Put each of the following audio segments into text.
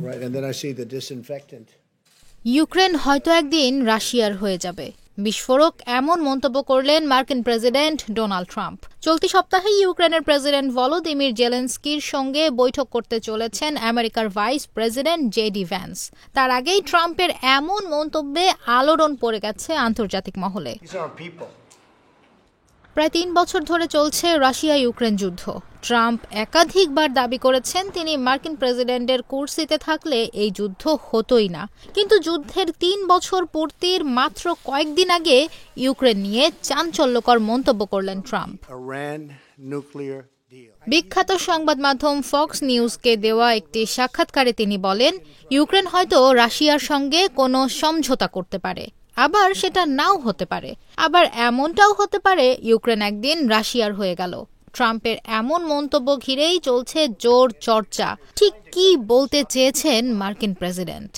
Right, and then I see the disinfectant. Ukraine হয়তো একদিন রাশিয়ার হয়ে যাবে বিস্ফোরক এমন মন্তব্য করলেন মার্কিন প্রেসিডেন্ট ডোনাল্ড ট্রাম্প। চলতি সপ্তাহে ইউক্রেনের প্রেসিডেন্ট ভলোদিমির জেলেনস্কির সঙ্গে বৈঠক করতে চলেছেন আমেরিকার ভাইস প্রেসিডেন্ট জেডি ভ্যান্স। তার আগেই ট্রাম্পের এমন মন্তব্যে আলোড়ন পড়ে গেছে আন্তর্জাতিক মহলে। প্রায় ৩ বছর ধরে চলছে রাশিয়া ইউক্রেন যুদ্ধ। ট্রাম্প একাধিকবার দাবি করেছেন তিনি মার্কিন প্রেসিডেন্টের কুর্সিতে থাকলে এই যুদ্ধ হতোই না। কিন্তু যুদ্ধের ৩ বছর পূর্তির মাত্র কয়েকদিন আগে ইউক্রেন নিয়ে চাঞ্চল্যকর মন্তব্য করলেন ট্রাম্প। বিখ্যাত সংবাদ মাধ্যম ফক্স নিউজকে দেওয়া একটি সাক্ষাৎকারে তিনি বলেন, ইউক্রেন হয়তো রাশিয়ার সঙ্গে কোনো সমঝোতা করতে পারে, আবার সেটা নাও হতে পারে, আবার এমনটাও হতে পারে ইউক্রেন একদিন রাশিয়ার হয়ে গেল। ট্রাম্পের এমন মন্তব্য ঘিরেই চলছে জোর চর্চা। ঠিক কি বলতে চেয়েছেন মার্কিন প্রেসিডেন্ট?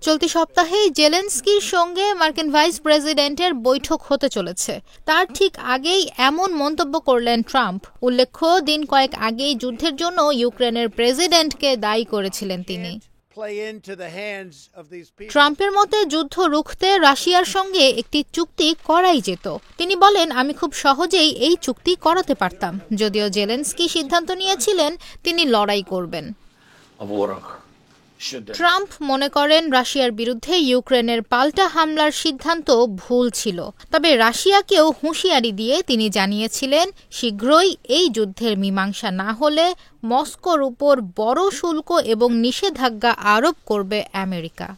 চলতি সপ্তাহে জেলেনস্কির সঙ্গে মার্কিন ভাইস প্রেসিডেন্টের বৈঠক হতে চলেছে। তার ঠিক আগেই এমন মন্তব্য করলেন ট্রাম্প। উল্লেখ্য, দিন কয়েক আগেই যুদ্ধের জন্য ইউক্রেনের প্রেসিডেন্টকে দায়ী করেছিলেন তিনি। ট্রাম্পের মতে যুদ্ধ রুখতে রাশিয়ার সঙ্গে একটি চুক্তি করাই যেত। তিনি বলেন, আমি খুব সহজেই এই চুক্তি করাতে পারতাম। যদিও জেলেনস্কি সিদ্ধান্ত নিয়েছিলেন তিনি লড়াই করবেন। ট্রাম্প মনে করেন রাশিয়ার বিরুদ্ধে ইউক্রেনের পাল্টা হামলার সিদ্ধান্ত ভুল ছিল। তবে রাশিয়াকেও হুঁশিয়ারি দিয়ে তিনি জানিয়েছিলেন শীঘ্রই এই যুদ্ধের মীমাংসা না হলে মস্কোর উপর বড় শুল্ক এবং নিষেধাজ্ঞা আরোপ করবে আমেরিকা।